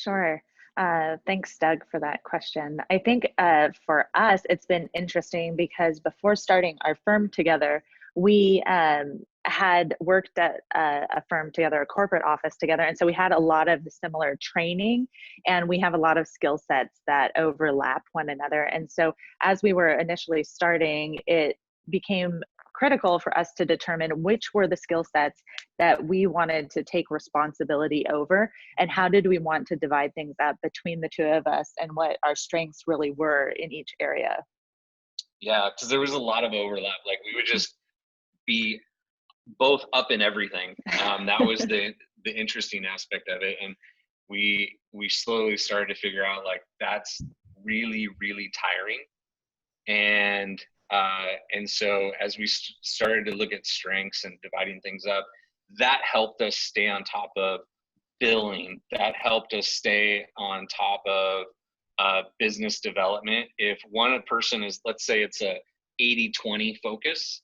Sure. Thanks, Doug, for that question. I think for us, it's been interesting because before starting our firm together, we had worked at a firm together, a corporate office together. And so we had a lot of similar training and we have a lot of skill sets that overlap one another. And so as we were initially starting, it became critical for us to determine which were the skill sets that we wanted to take responsibility over and how did we want to divide things up between the two of us and what our strengths really were in each area. Yeah, because there was a lot of overlap. Like we would just be both up in everything. That was the interesting aspect of it. And we slowly started to figure out like that's really, really tiring. And so as we started to look at strengths and dividing things up, that helped us stay on top of billing. That helped us stay on top of business development. If one person is, let's say it's a 80-20 focus,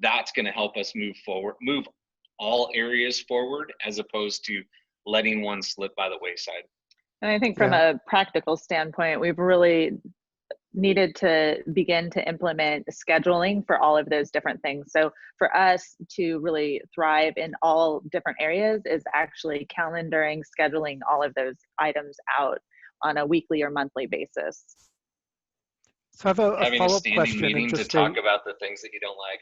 that's going to help us move all areas forward as opposed to letting one slip by the wayside. And I think from a practical standpoint, we've really needed to begin to implement scheduling for all of those different things. So for us to really thrive in all different areas is actually calendaring, scheduling all of those items out on a weekly or monthly basis. So I have a having follow-up a standing question meeting to talk about the things that you don't like.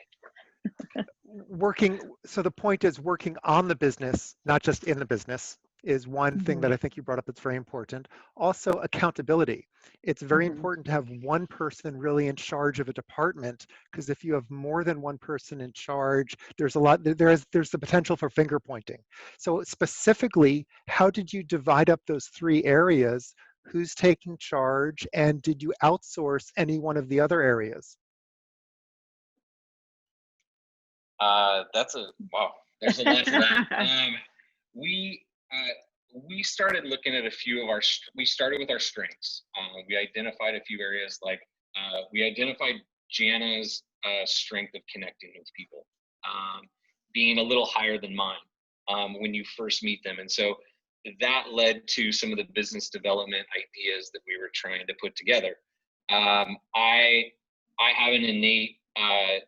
So the point is working on the business, not just in the business, is one thing that I think you brought up that's very important. Also, accountability. It's very important to have one person really in charge of a department, because if you have more than one person in charge, there's the potential for finger pointing. So specifically, how did you divide up those three areas? Who's taking charge, and did you outsource any one of the other areas? There's a lot to that. We started looking at a few of we started with our strengths. We identified a few areas, like we identified Jana's strength of connecting with people, being a little higher than mine when you first meet them. And so that led to some of the business development ideas that we were trying to put together. I have an innate,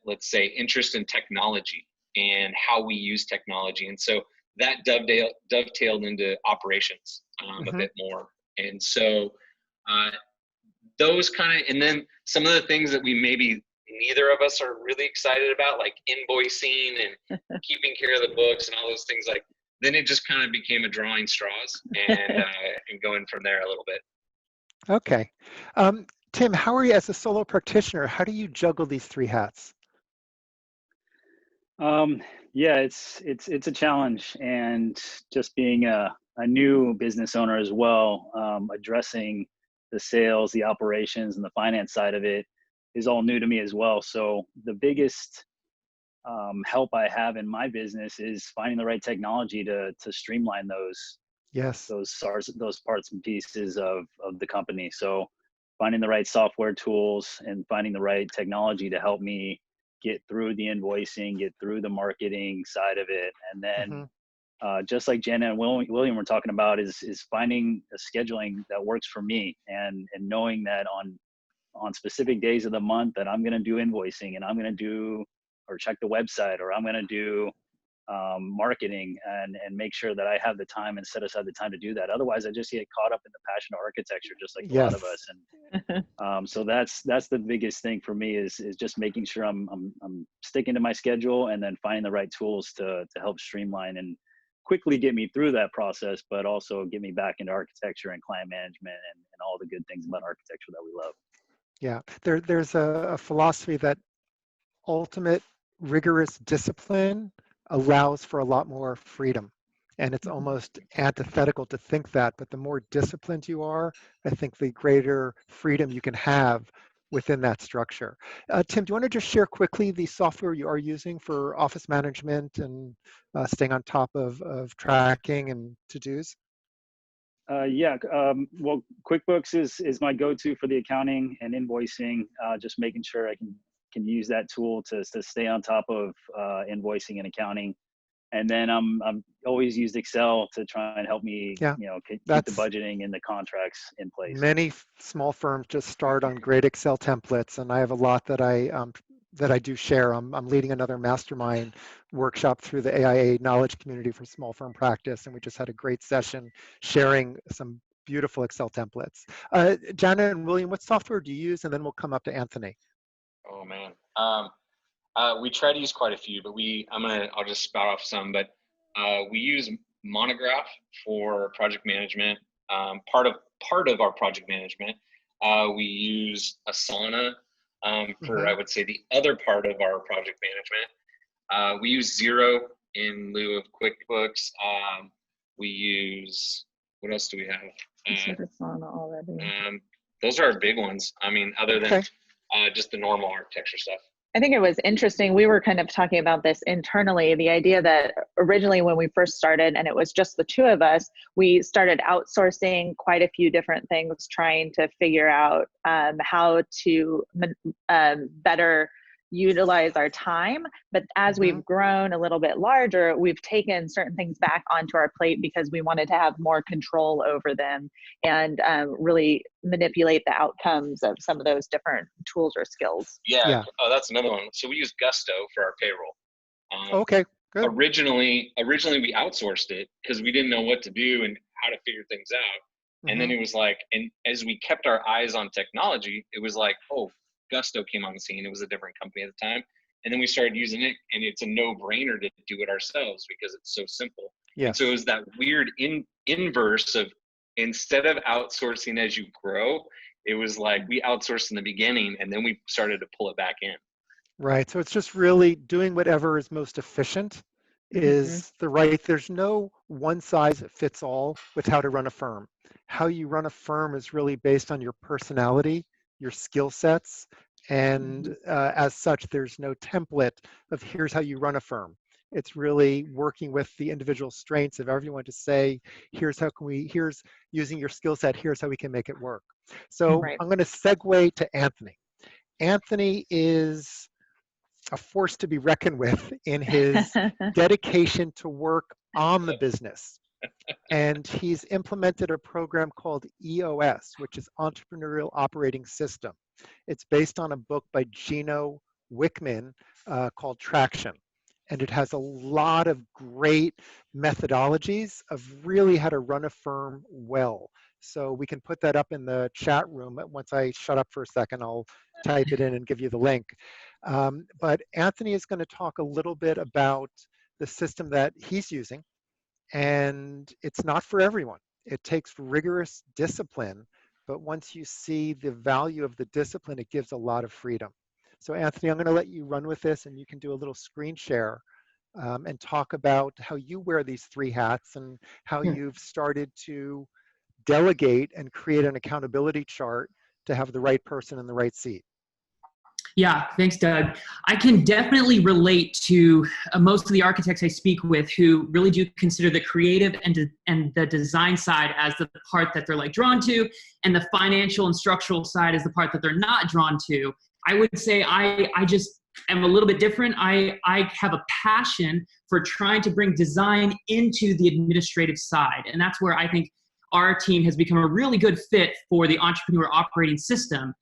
let's say, interest in technology and how we use technology. And so that dovetailed into operations a bit more. And so those kind of, and then some of the things that we maybe neither of us are really excited about, like invoicing and keeping care of the books and all those things, like, then it just kind of became a drawing straws and going from there a little bit. Okay. Tim, how are you as a solo practitioner? How do you juggle these three hats? Yeah, it's a challenge, and just being a new business owner as well, addressing the sales, the operations, and the finance side of it is all new to me as well. So the biggest help I have in my business is finding the right technology to streamline those parts and pieces of the company. So finding the right software tools and finding the right technology to help me get through the invoicing, get through the marketing side of it. And then just like Jenna and William were talking about is finding a scheduling that works for me, and knowing that on specific days of the month that I'm going to do invoicing, and I'm going to do or check the website, or I'm going to do marketing, and make sure that I have the time and set aside the time to do that. Otherwise, I just get caught up in the passion of architecture, just like a lot of us. And so that's the biggest thing for me is just making sure I'm sticking to my schedule, and then finding the right tools to help streamline and quickly get me through that process, but also get me back into architecture and client management and all the good things about architecture that we love. Yeah, there's a philosophy that ultimate rigorous discipline allows for a lot more freedom. And it's almost antithetical to think that, but the more disciplined you are, I think the greater freedom you can have within that structure. Tim, do you want to just share quickly the software you are using for office management and staying on top of tracking and to-dos? Well, QuickBooks is my go-to for the accounting and invoicing, just making sure I can use that tool to stay on top of invoicing and accounting. And then I'm always used Excel to try and help me, Yeah, keep the that's budgeting and the contracts in place. many small firms just start on great Excel templates, and I have a lot that I do share. I'm leading another mastermind workshop through the AIA Knowledge Community for Small Firm Practice, and we just had a great session sharing some beautiful Excel templates. Jana and William, what software do you use? And then we'll come up to Anthony. Oh man. We try to use quite a few, but I'll just spout off some, but we use Monograph for project management. Part of our project management. We use Asana for, I would say, the other part of our project management. We use Xero in lieu of QuickBooks. We use, what else do we have? You said Asana already. Those are our big ones. I mean, other than just the normal architecture stuff. I think it was interesting. We were kind of talking about this internally, the idea that originally when we first started and it was just the two of us, we started outsourcing quite a few different things, trying to figure out how to better utilize our time. But as we've grown a little bit larger, we've taken certain things back onto our plate because we wanted to have more control over them and really manipulate the outcomes of some of those different tools or skills. Yeah. Oh, that's another one. So we use Gusto for our payroll. Okay, good. Originally we outsourced it because we didn't know what to do and how to figure things out. And then it was like, and as we kept our eyes on technology, it was like, oh, Gusto came on the scene. It was a different company at the time. And then we started using it, and it's a no-brainer to do it ourselves because it's so simple. Yeah. So it was that weird inverse of, instead of outsourcing as you grow, it was like we outsourced in the beginning, and then we started to pull it back in. Right. So it's just really doing whatever is most efficient is the right. There's no one size fits all with how to run a firm. How you run a firm is really based on your personality, your skill sets, and as such, there's no template of here's how you run a firm. It's really working with the individual strengths of everyone to say, here's using your skill set, here's how we can make it work. So I'm going to segue to Anthony. Anthony is a force to be reckoned with in his dedication to work on the business. And he's implemented a program called EOS, which is Entrepreneurial Operating System. It's based on a book by Gino Wickman called Traction. And it has a lot of great methodologies of really how to run a firm well. So we can put that up in the chat room. Once I shut up for a second, I'll type it in and give you the link. But Anthony is going to talk a little bit about the system that he's using. And it's not for everyone. It takes rigorous discipline, but once you see the value of the discipline, it gives a lot of freedom. So Anthony, I'm going to let you run with this, and you can do a little screen share and talk about how you wear these three hats and how you've started to delegate and create an accountability chart to have the right person in the right seat. Yeah, thanks, Doug. I can definitely relate to most of the architects I speak with who really do consider the creative and the design side as the part that they're like drawn to, and the financial and structural side is the part that they're not drawn to. I would say I just am a little bit different. I have a passion for trying to bring design into the administrative side, and that's where I think our team has become a really good fit for the Entrepreneur Operating System.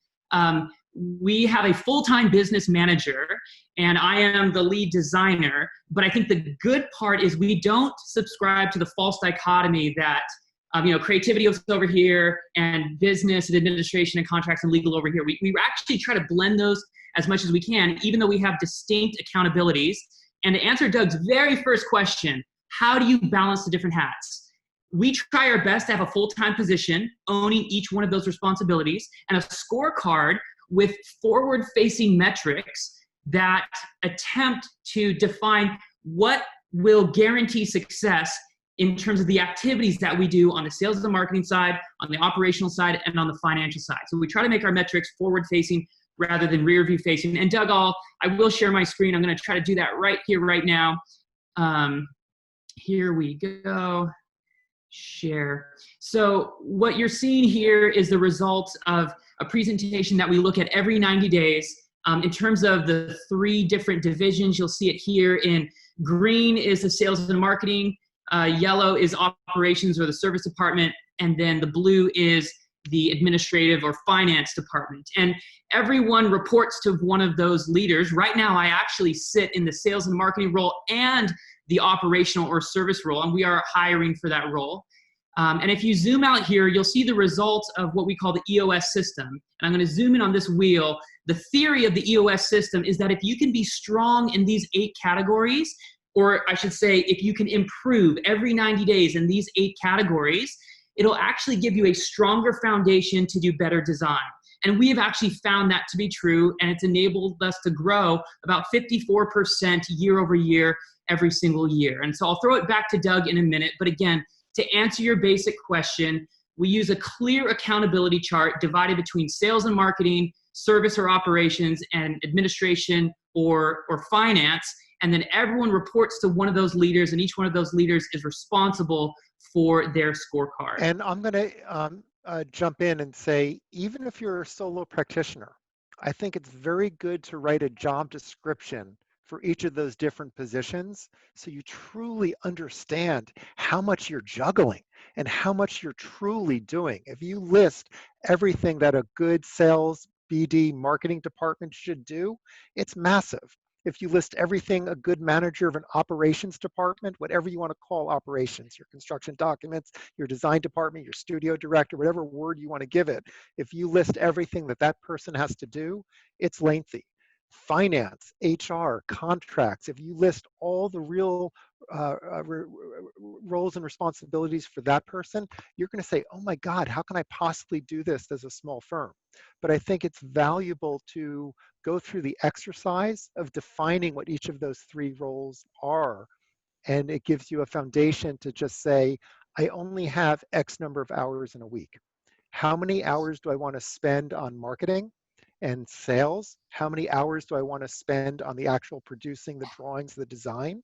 We have a full-time business manager, and I am the lead designer. But I think the good part is we don't subscribe to the false dichotomy that creativity is over here and business and administration and contracts and legal over here. We actually try to blend those as much as we can, even though we have distinct accountabilities. And to answer Doug's very first question, how do you balance the different hats? We try our best to have a full-time position owning each one of those responsibilities and a scorecard with forward-facing metrics that attempt to define what will guarantee success in terms of the activities that we do on the sales and marketing side, on the operational side, and on the financial side. So we try to make our metrics forward-facing rather than rear-view facing. And Doug, I will share my screen. I'm going to try to do that right here, right now. Here we go. Share. So what you're seeing here is the results of a presentation that we look at every 90 days In terms of the 3 different divisions, you'll see it here in green is the sales and marketing, yellow is operations or the service department, and then the blue is the administrative or finance department. And everyone reports to one of those leaders. Right now, I actually sit in the sales and marketing role and the operational or service role, and we are hiring for that role. And if you zoom out here, you'll see the results of what we call the EOS system. And I'm going to zoom in on this wheel. The theory of the EOS system is that if you can be strong in these 8 categories, or I should say, if you can improve every 90 days in these 8 categories, it'll actually give you a stronger foundation to do better design. And we have actually found that to be true, and it's enabled us to grow about 54% year over year, every single year. And so I'll throw it back to Doug in a minute, but again, to answer your basic question, we use a clear accountability chart divided between sales and marketing, service or operations, and administration or finance. And then everyone reports to one of those leaders, and each one of those leaders is responsible for their scorecard. And I'm going to jump in and say, even if you're a solo practitioner, I think it's very good to write a job description for each of those different positions so you truly understand how much you're juggling and how much you're truly doing. If you list everything that a good sales, BD, marketing department should do, it's massive. If you list everything a good manager of an operations department, whatever you want to call operations, your construction documents, your design department, your studio director, whatever word you want to give it, if you list everything that that person has to do, it's lengthy. Finance, HR, contracts, if you list all the real roles and responsibilities for that person, you're going to say, oh my God, how can I possibly do this as a small firm? But I think it's valuable to go through the exercise of defining what each of those 3 roles are. And it gives you a foundation to just say, I only have X number of hours in a week. How many hours do I want to spend on marketing and sales? How many hours do I want to spend on the actual producing the drawings, the design?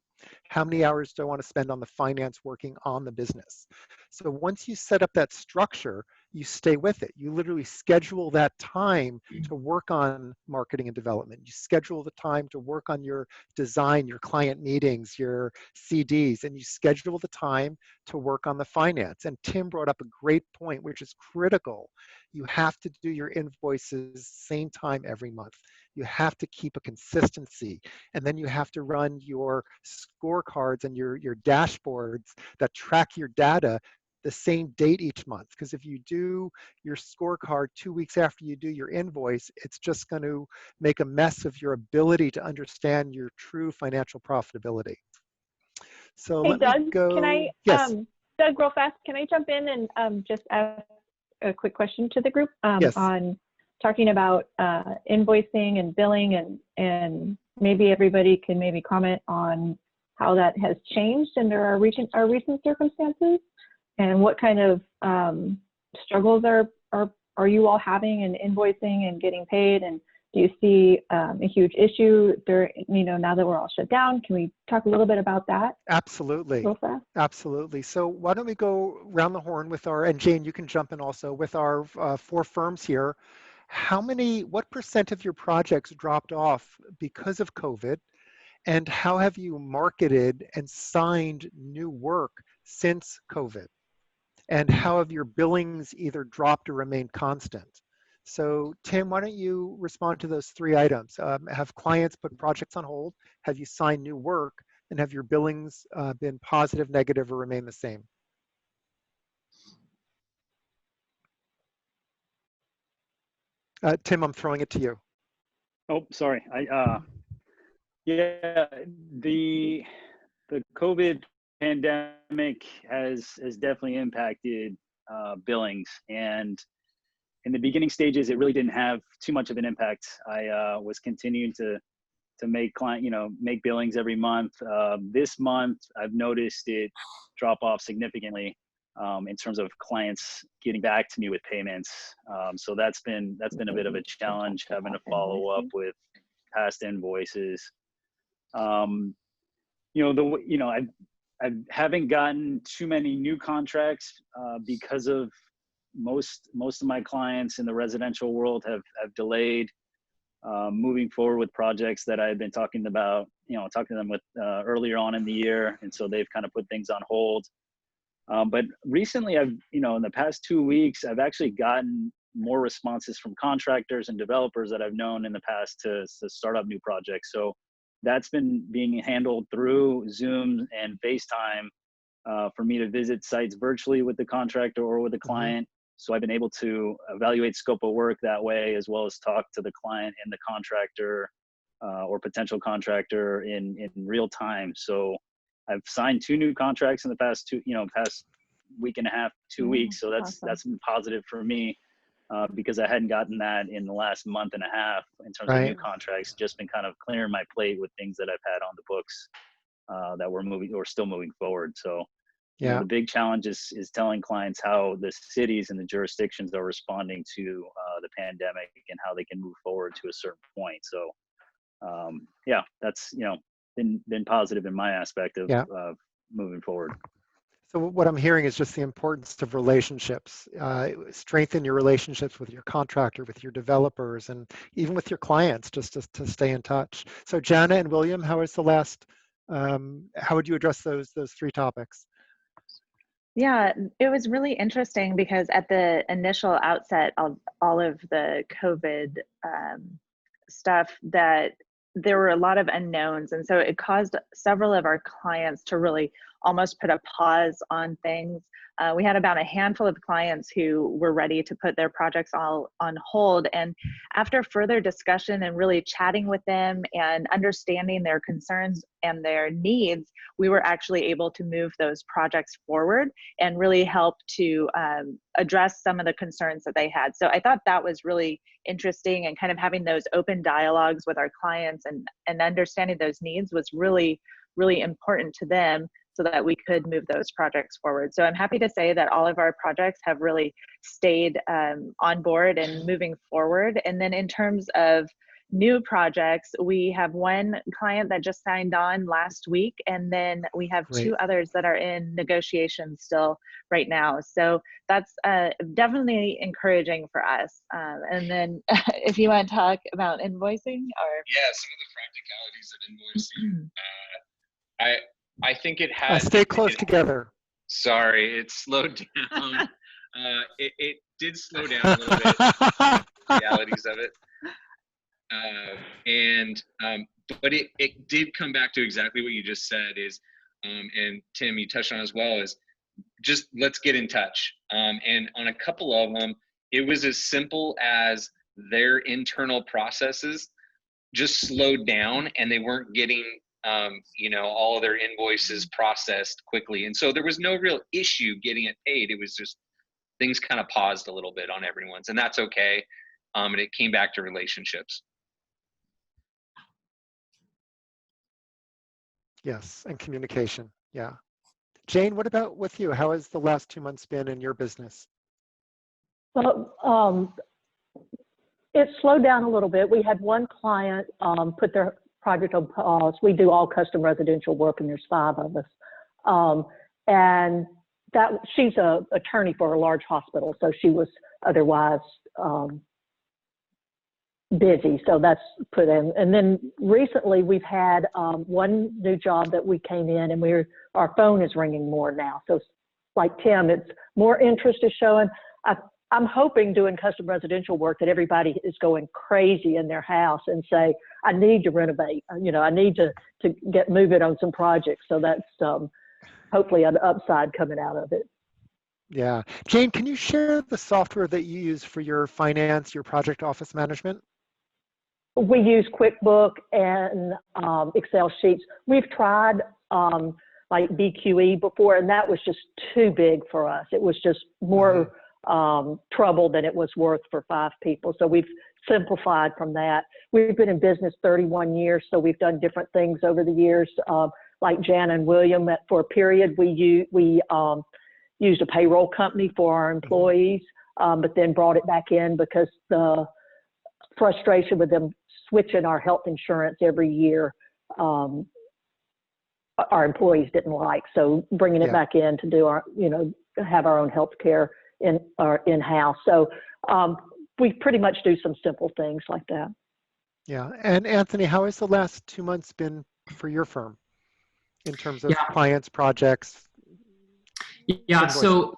How many hours do I want to spend on the finance working on the business? So once you set up that structure, you stay with it. You literally schedule that time to work on marketing and development. You schedule the time to work on your design, your client meetings, your CDs, and you schedule the time to work on the finance. And Tim brought up a great point, which is critical. You have to do your invoices same time every month. You have to keep a consistency. And then you have to run your scorecards and your dashboards that track your data the same date each month. Because if you do your scorecard 2 weeks after you do your invoice, it's just going to make a mess of your ability to understand your true financial profitability. So hey, let me go. Can I, yes. Doug, real fast, can I jump in and just ask a quick question to the group Yes. on talking about invoicing and billing, and maybe everybody can maybe comment on how that has changed under our recent circumstances, and what kind of struggles are you all having in invoicing and getting paid, and do you see a huge issue now that we're all shut down? Can we talk a little bit about that? Absolutely. Real fast? Absolutely. So why don't we go round the horn with and Jane, you can jump in also, with our 4 firms here. What % of your projects dropped off because of COVID? And how have you marketed and signed new work since COVID? And how have your billings either dropped or remained constant? So Tim, why don't you respond to those 3 items? Have clients put projects on hold? Have you signed new work? And have your billings been positive, negative, or remain the same? Tim, I'm throwing it to you. Oh, sorry. Yeah, the COVID pandemic has definitely impacted billings, and in the beginning stages, it really didn't have too much of an impact. I was continuing to make make billings every month. This month, I've noticed it drop off significantly in terms of clients getting back to me with payments. So that's been a bit of a challenge, having to follow up with past invoices. I haven't gotten too many new contracts because of most of my clients in the residential world have delayed moving forward with projects that I had been talking about, talking to them with earlier on in the year. And so they've kind of put things on hold. But recently in the past 2 weeks, I've actually gotten more responses from contractors and developers that I've known in the past to start up new projects. So that's been being handled through Zoom and FaceTime for me to visit sites virtually with the contractor or with the client. So I've been able to evaluate scope of work that way, as well as talk to the client and the contractor or potential contractor in real time. So I've signed 2 new contracts in the past past week and a half, 2 weeks. So that's been positive for me because I hadn't gotten that in the last month and a half in terms of new contracts. Just been kind of clearing my plate with things that I've had on the books that we're still moving forward. So the big challenge is telling clients how the cities and the jurisdictions are responding to the pandemic and how they can move forward to a certain point. So that's been positive in my aspect of moving forward. So what I'm hearing is just the importance of relationships. Strengthen your relationships with your contractor, with your developers, and even with your clients, just to stay in touch. So Jana and William, how would you address those 3 topics? Yeah, it was really interesting because at the initial outset of all of the COVID stuff, that there were a lot of unknowns. And so it caused several of our clients to really almost put a pause on things. We had about a handful of clients who were ready to put their projects all on hold. And after further discussion and really chatting with them and understanding their concerns and their needs, we were actually able to move those projects forward and really help to address some of the concerns that they had. So I thought that was really interesting, and kind of having those open dialogues with our clients and understanding those needs was really, really important to them, so that we could move those projects forward. So I'm happy to say that all of our projects have really stayed on board and moving forward. And then in terms of new projects, we have 1 client that just signed on last week, and then we have 2 others that are in negotiations still right now. So that's definitely encouraging for us. And then if you want to talk about invoicing, or some of the practicalities of invoicing. I think it has. Stay close together. Sorry, it slowed down. It did slow down a little bit. Realities of it, but it did come back to exactly what you just said. Is and Tim, you touched on as well, is just let's get in touch. And on a couple of them, it was as simple as their internal processes just slowed down, and they weren't getting all of their invoices processed quickly. And so there was no real issue getting it paid. It was just things kind of paused a little bit on everyone's, and that's okay. And it came back to relationships. Yes, and communication. Yeah. Jane, what about with you? How has the last 2 months been in your business? Well, it slowed down a little bit. We had 1 client put their project on pause. We do all custom residential work, and there's 5 of us. And she's an attorney for a large hospital, so she was otherwise busy. So that's put in. And then recently we've had 1 new job that we came in, and our phone is ringing more now. So like Tim, it's more interest is showing. I'm hoping doing custom residential work that everybody is going crazy in their house and say, I need to renovate, I need to move it on some projects. So that's hopefully an upside coming out of it. Yeah. Jane, can you share the software that you use for your finance, your project office management? We use QuickBook and Excel sheets. We've tried like BQE before, and that was just too big for us. It was just more trouble than it was worth for 5 people. So we've simplified from that. We've been in business 31 years, so we've done different things over the years. Like Jan and William, for a period, we used a payroll company for our employees, but then brought it back in because the frustration with them switching our health insurance every year, our employees didn't like. So bringing it back in to do our, have our own health care in-house. So we pretty much do some simple things like that. Yeah. And Anthony, how has the last 2 months been for your firm in terms of Yeah. clients, projects, Yeah. invoicing? So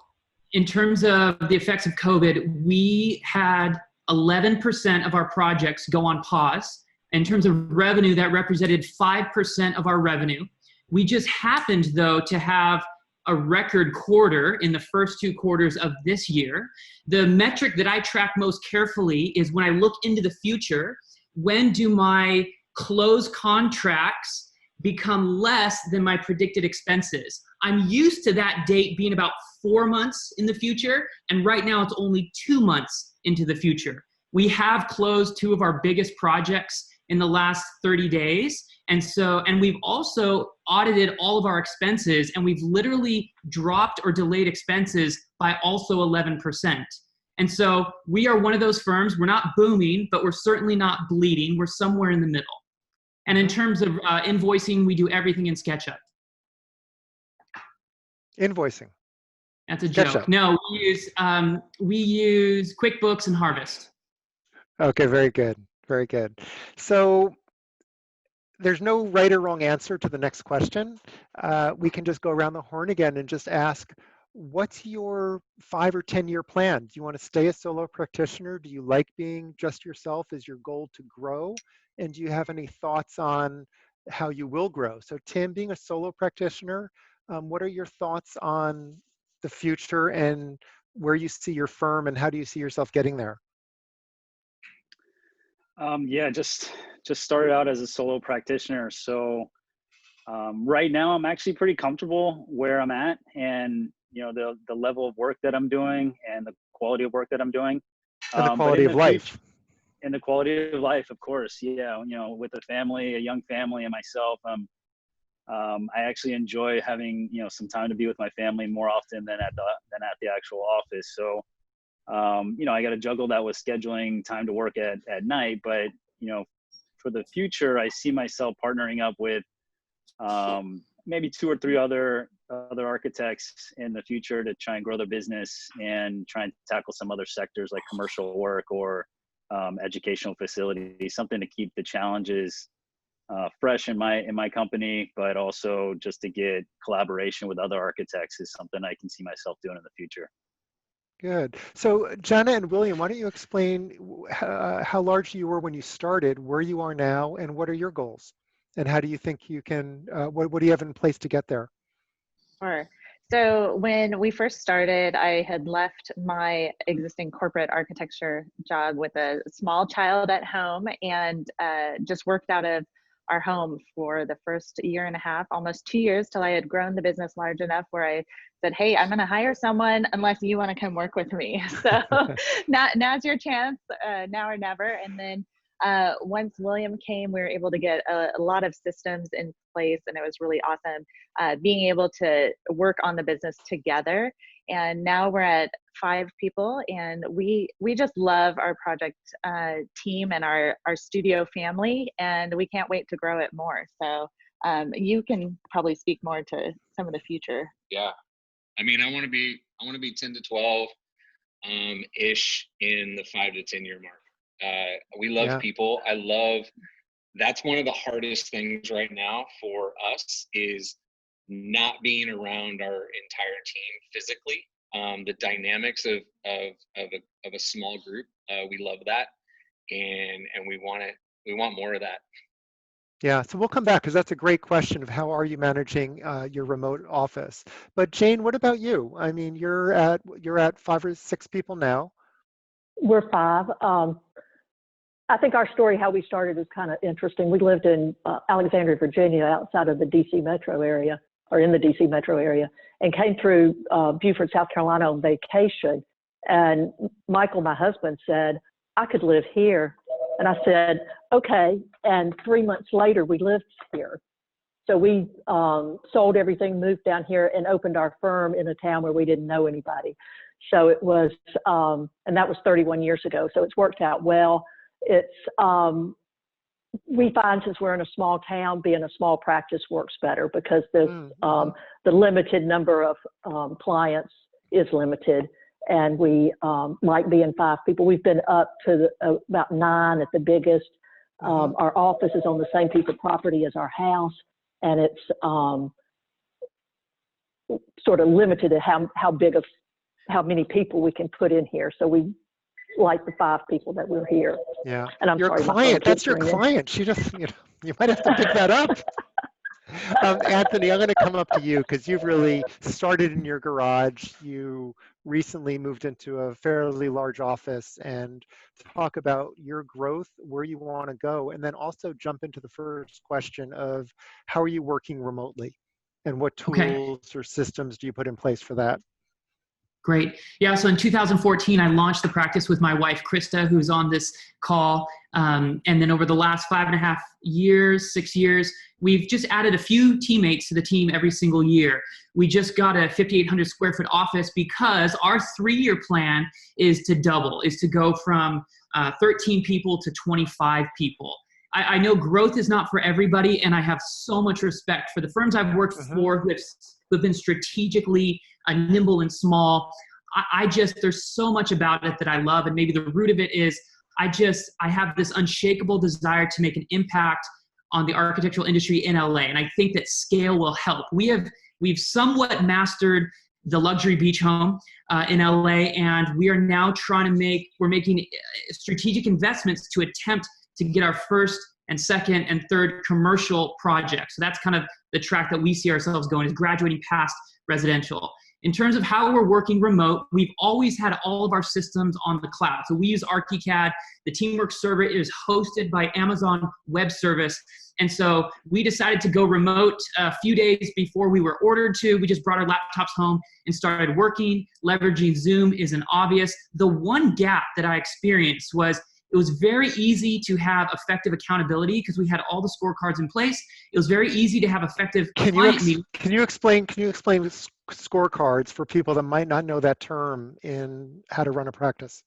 in terms of the effects of COVID, we had 11% of our projects go on pause. In terms of revenue, that represented 5% of our revenue. We just happened, though, to have a record quarter in the first 2 quarters of this year. The metric that I track most carefully is when I look into the future, when do my closed contracts become less than my predicted expenses? I'm used to that date being about 4 months in the future, and right now it's only 2 months into the future. We have closed 2 of our biggest projects in the last 30 days. And we've also audited all of our expenses, and we've literally dropped or delayed expenses by also 11%. And so we are one of those firms, we're not booming, but we're certainly not bleeding. We're somewhere in the middle. And in terms of invoicing, we do everything in SketchUp. Invoicing. That's a SketchUp. joke. No, we use QuickBooks and Harvest. Okay, very good. Very good. So there's no right or wrong answer to the next question. We can just go around the horn again and just ask, what's your 5 or 10-year plan? Do you want to stay a solo practitioner? Do you like being just yourself? Is your goal to grow? And do you have any thoughts on how you will grow? So Tim, being a solo practitioner, what are your thoughts on the future and where you see your firm and how do you see yourself getting there? Yeah, just started out as a solo practitioner. So right now I'm actually pretty comfortable where I'm at, and the level of work that I'm doing and the quality of work that I'm doing. And the quality of life. And the quality of life, of course. Yeah, with a family, a young family, and myself, I actually enjoy having some time to be with my family more often than at the actual office. So I got to juggle that with scheduling time to work at night. But for the future, I see myself partnering up with maybe 2 or 3 other architects in the future to try and grow their business and try and tackle some other sectors like commercial work or educational facilities, something to keep the challenges fresh in my company, but also just to get collaboration with other architects is something I can see myself doing in the future. Good. So Jenna and William, why don't you explain how large you were when you started, where you are now, and what are your goals? And how do you think you can, what do you have in place to get there? Sure. So when we first started, I had left my existing corporate architecture job with a small child at home and just worked out of our home for the first 1.5 years, almost 2 years, till I had grown the business large enough where I said, hey, I'm going to hire someone unless you want to come work with me. So now's your chance, now or never. And then once William came, we were able to get a lot of systems in place, and it was really awesome being able to work on the business together. And now we're at 5 people, and we just love our project team and our studio family, and we can't wait to grow it more. So you can probably speak more to some of the future. Yeah, I mean, I want to be 10 to 12 ish in the 5 to 10 year mark. We love people. That's one of the hardest things right now for us is not being around our entire team physically. The dynamics of a small group, we love that, and we want more of that. Yeah, so we'll come back because that's a great question of how are you managing your remote office. But Jane, what about you? I mean, you're at 5 or 6 people now. We're 5. I think our story, how we started, is kind of interesting. We lived in Alexandria, Virginia, outside of the DC metro area, or in the DC metro area, and came through Beaufort, South Carolina on vacation. And Michael, my husband, said, I could live here. And I said, okay. And 3 months later, we lived here. So we sold everything, moved down here, and opened our firm in a town where we didn't know anybody. So it was, and that was 31 years ago. So it's worked out well. It's, we find since we're in a small town, being a small practice works better because the limited number of clients is limited, and we like being 5 people. We've been up to about 9 at the biggest, Our office is on the same piece of property as our house, and it's sort of limited to how many people we can put in here. So we like the 5 people that we're here. Yeah. And I'm your sorry, client, that's your client. She just, you might have to pick that up. Anthony, I'm going to come up to you because you've really started in your garage. You recently moved into a fairly large office, and talk about your growth, where you want to go, and then also jump into the first question of how are you working remotely and what tools or systems do you put in place for that? Great. Yeah, so in 2014, I launched the practice with my wife, Krista, who's on this call. And then over the last 5.5 years, 6 years, we've just added a few teammates to the team every single year. We just got a 5,800 square foot office because our 3-year plan is to double, is to go from 13 people to 25 people. I know growth is not for everybody, and I have so much respect for the firms I've worked for who have been strategically nimble and small. There's so much about it that I love, and maybe the root of it is I have this unshakable desire to make an impact on the architectural industry in LA, and I think that scale will help. We've somewhat mastered the luxury beach home in LA, and we are now we're making strategic investments to attempt to get our first and second and third commercial projects. So that's kind of the track that we see ourselves going, is graduating past residential. In terms of how we're working remote, we've always had all of our systems on the cloud. So we use ArchiCAD. The Teamwork server is hosted by Amazon Web Service. And so we decided to go remote a few days before we were ordered to. We just brought our laptops home and started working. Leveraging Zoom is an obvious. The one gap that I experienced was it was very easy to have effective accountability because we had all the scorecards in place. It was very easy to have effective client meetings. Can you explain scorecards for people that might not know that term in how to run a practice?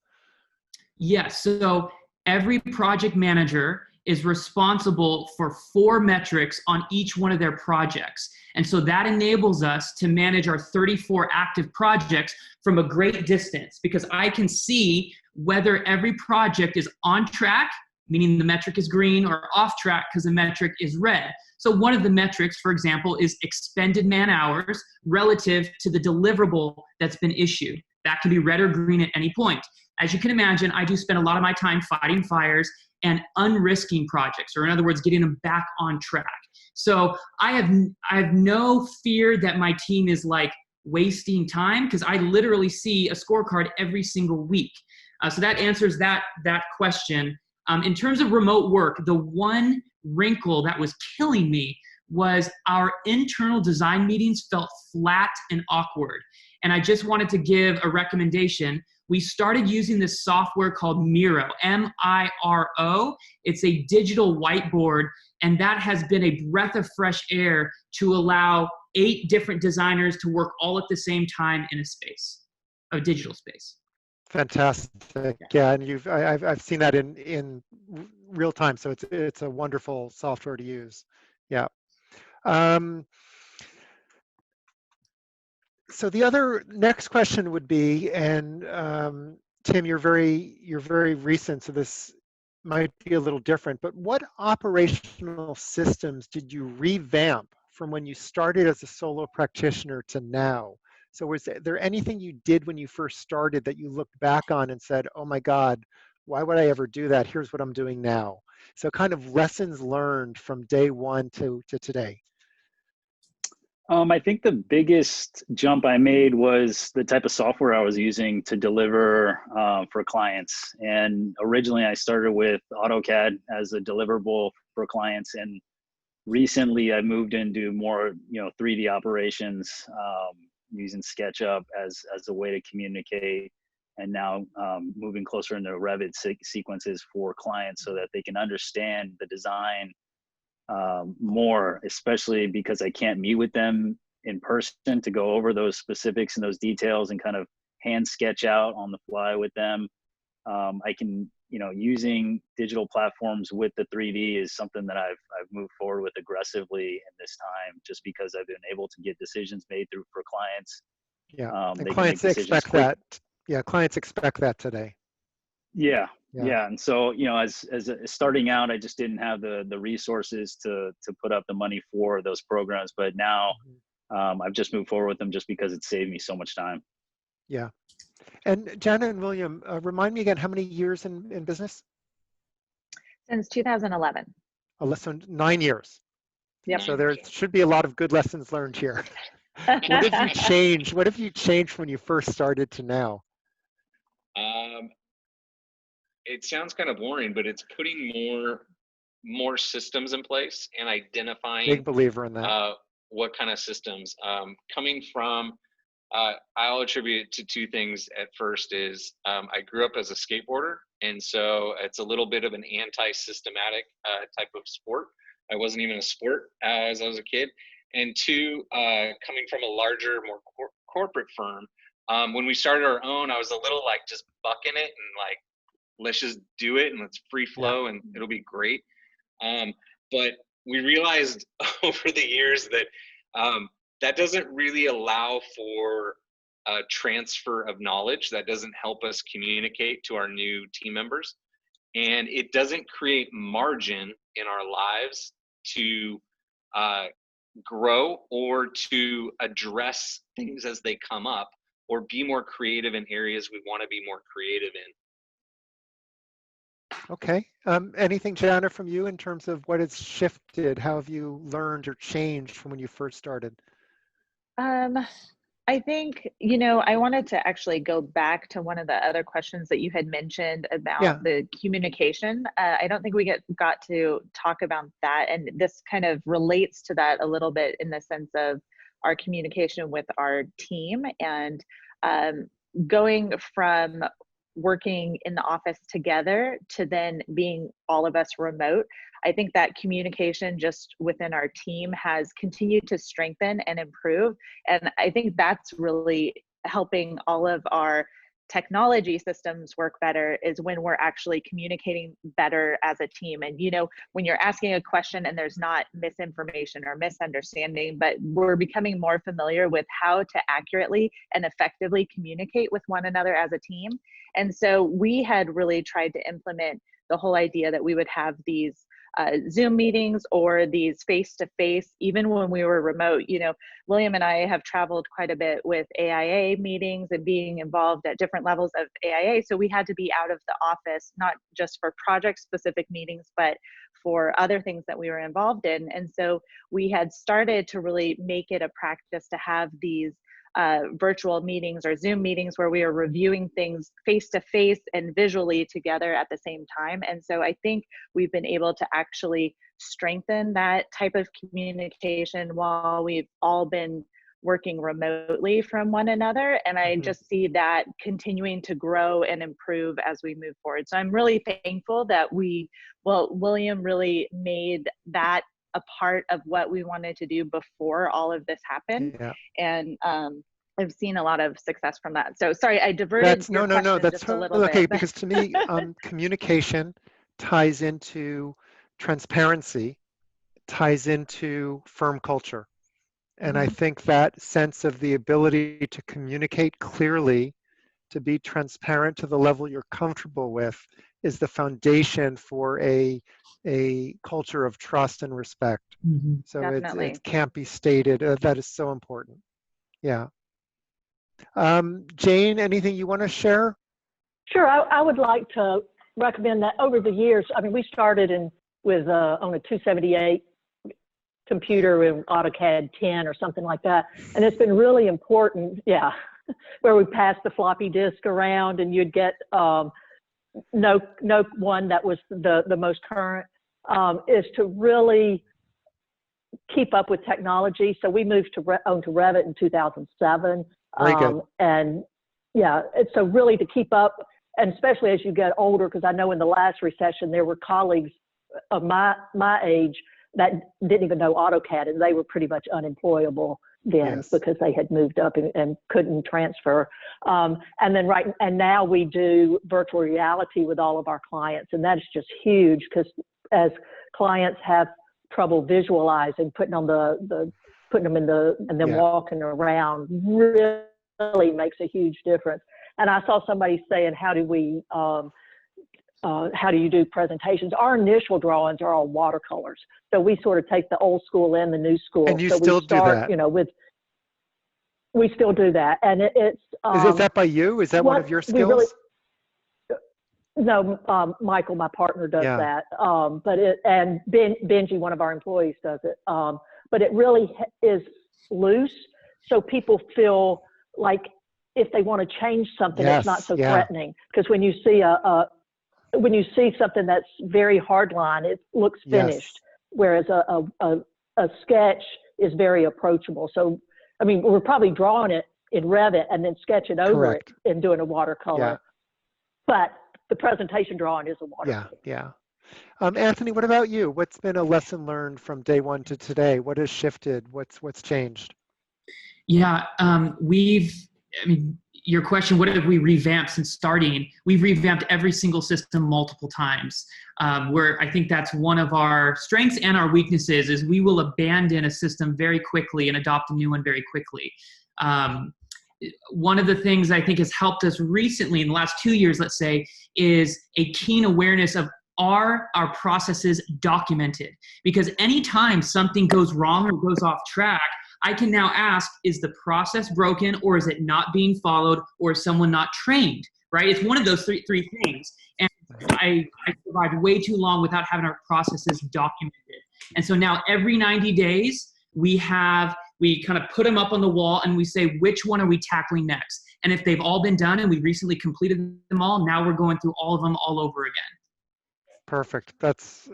Yes. So every project manager is responsible for 4 metrics on each one of their projects. And so that enables us to manage our 34 active projects from a great distance, because I can see whether every project is on track, meaning the metric is green, or off track because the metric is red. So one of the metrics, for example, is expended man hours relative to the deliverable that's been issued. That can be red or green at any point. As you can imagine, I do spend a lot of my time fighting fires and unrisking projects, or in other words, getting them back on track. So I have no fear that my team is like wasting time, because I literally see a scorecard every single week. So that answers that question. In terms of remote work, the one wrinkle that was killing me was our internal design meetings felt flat and awkward. And I just wanted to give a recommendation. We started using this software called Miro, M-I-R-O. It's a digital whiteboard, and that has been a breath of fresh air to allow 8 different designers to work all at the same time in a digital space. Fantastic. Yeah, and I've seen that in real time, so it's a wonderful software to use. Yeah. So the other next question would be, and Tim, you're very recent, so this might be a little different, but what operational systems did you revamp from when you started as a solo practitioner to now? So was there anything you did when you first started that you looked back on and said, oh my God, why would I ever do that? Here's what I'm doing now. So kind of lessons learned from day one to today. I think the biggest jump I made was the type of software I was using to deliver for clients. And originally I started with AutoCAD as a deliverable for clients. And recently I moved into more, 3D operations, using SketchUp as a way to communicate. And now moving closer into Revit sequences for clients so that they can understand the design more, especially because I can't meet with them in person to go over those specifics and those details and kind of hand sketch out on the fly with them. I can, using digital platforms with the 3D is something that I've moved forward with aggressively in this time, just because I've been able to get decisions made for clients. Yeah, and clients expect that. Yeah, clients expect that today. Yeah, Yeah. And so, as starting out, I just didn't have the resources to put up the money for those programs. But now I've just moved forward with them just because it saved me so much time. Yeah. And Jana and William, remind me again, how many years in business? Since 2011. So 9 years. Yep. So there should be a lot of good lessons learned here. What have you changed? What have you changed when you first started to now? It sounds kind of boring, but it's putting more systems in place and identifying Big believer in that. what kind of systems. Coming from, I'll attribute it to two things at first is I grew up as a skateboarder, and so it's a little bit of an anti-systematic type of sport. I wasn't even a sport as I was a kid. And two, coming from a larger, more corporate firm, when we started our own, I was a little like just bucking it and like, let's just do it and let's free flow and it'll be great. But we realized over the years that that doesn't really allow for a transfer of knowledge. That doesn't help us communicate to our new team members. And it doesn't create margin in our lives to grow or to address things as they come up or be more creative in areas we want to be more creative in. Okay. Anything, Jana, from you in terms of what has shifted? How have you learned or changed from when you first started? I think, I wanted to actually go back to one of the other questions that you had mentioned about the communication. I don't think we got to talk about that. And this kind of relates to that a little bit in the sense of our communication with our team and going from working in the office together to then being all of us remote. I think that communication just within our team has continued to strengthen and improve. And I think that's really helping all of our technology systems work better is when we're actually communicating better as a team. And, when you're asking a question and there's not misinformation or misunderstanding, but we're becoming more familiar with how to accurately and effectively communicate with one another as a team. And so we had really tried to implement the whole idea that we would have these Zoom meetings or these face-to-face, even when we were remote. William and I have traveled quite a bit with AIA meetings and being involved at different levels of AIA. So we had to be out of the office, not just for project-specific meetings, but for other things that we were involved in. And so we had started to really make it a practice to have these virtual meetings or Zoom meetings where we are reviewing things face-to-face and visually together at the same time. And so I think we've been able to actually strengthen that type of communication while we've all been working remotely from one another. And I just see that continuing to grow and improve as we move forward. So I'm really thankful that William really made that a part of what we wanted to do before all of this happened. Yeah. And I've seen a lot of success from that. So sorry, I diverted your question that's just a little okay, bit. Because to me, communication ties into transparency, ties into firm culture. And I think that sense of the ability to communicate clearly, to be transparent to the level you're comfortable with, is the foundation for a culture of trust and respect. So it can't be stated. That is so important. Yeah. Jane, anything you want to share? Sure. I would like to recommend that over the years, we started with on a 278 computer in AutoCAD 10 or something like that. And it's been really important, where we passed the floppy disk around and you'd get no one that was the most current, is to really keep up with technology. So we moved to Revit in 2007. Very good. And so really to keep up, and especially as you get older, because I know in the last recession, there were colleagues of my age that didn't even know AutoCAD, and they were pretty much unemployable then because they had moved up and couldn't transfer. And now we do virtual reality with all of our clients, and that is just huge because as clients have trouble visualizing, putting them and then walking around really makes a huge difference. And I saw somebody saying, how do we how do you do presentations? Our initial drawings are all watercolors. So we sort of take the old school and the new school. And you so still we start, do that? you know, we still do that. And it's, Is that by you? Is that one of your skills? No, Michael, my partner, does that. And Benji, one of our employees, does it. But it really is loose, so people feel like if they want to change something, it's not so threatening. Because when you see something that's very hardline, it looks finished, whereas a sketch is very approachable. So, I mean, we're probably drawing it in Revit and then sketching over it and doing a watercolor. But the presentation drawing is a watercolor. Anthony, what about you? What's been a lesson learned from day one to today? What has shifted? What's changed? Yeah, your question, what have we revamped since starting? We've revamped every single system multiple times. Where I think that's one of our strengths and our weaknesses is we will abandon a system very quickly and adopt a new one very quickly. One of the things I think has helped us recently in the last 2 years, let's say, is a keen awareness of are our processes documented? Because anytime something goes wrong or goes off track, I can now ask, is the process broken or is it not being followed or is someone not trained, right? It's one of those three things. And I survived way too long without having our processes documented. And so now every 90 days, we kind of put them up on the wall and we say, which one are we tackling next? And if they've all been done and we recently completed them all, now we're going through all of them all over again. Perfect. That's,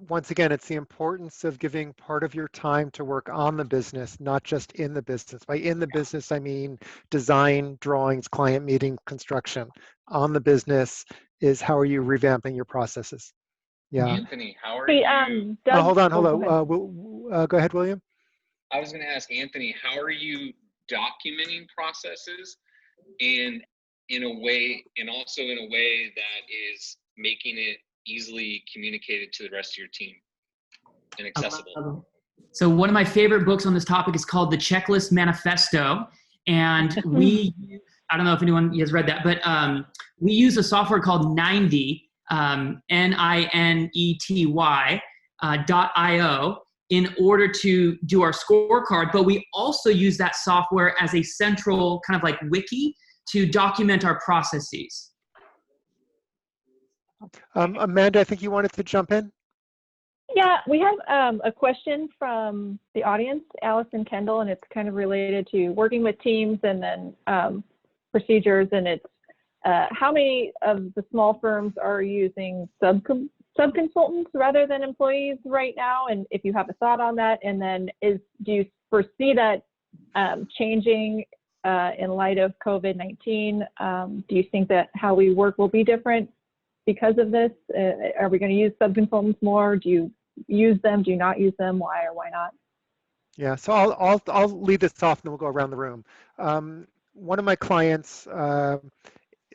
once again, it's the importance of giving part of your time to work on the business, not just in the business. By in the business, I mean design, drawings, client meeting, construction. On the business is how are you revamping your processes? Yeah. Anthony, how are you? Doug, hold on. Go Go ahead, William. I was going to ask Anthony, how are you documenting processes and also in a way that is making it easily communicated to the rest of your team and accessible? So one of my favorite books on this topic is called The Checklist Manifesto. And I don't know if anyone has read that, but we use a software called 90, NINETY, .io in order to do our scorecard. But we also use that software as a central kind of like wiki to document our processes. Amanda, I think you wanted to jump in. Yeah, we have a question from the audience, Allison Kendall, and it's kind of related to working with teams and then procedures. And it's how many of the small firms are using sub-consultants rather than employees right now? And if you have a thought on that, and then do you foresee that changing in light of COVID-19? Do you think that how we work will be different because of this? Are we going to use sub-consultants more? Do you use them? Do you not use them? Why or why not? Yeah, so I'll lead this off and then we'll go around the room. One of my clients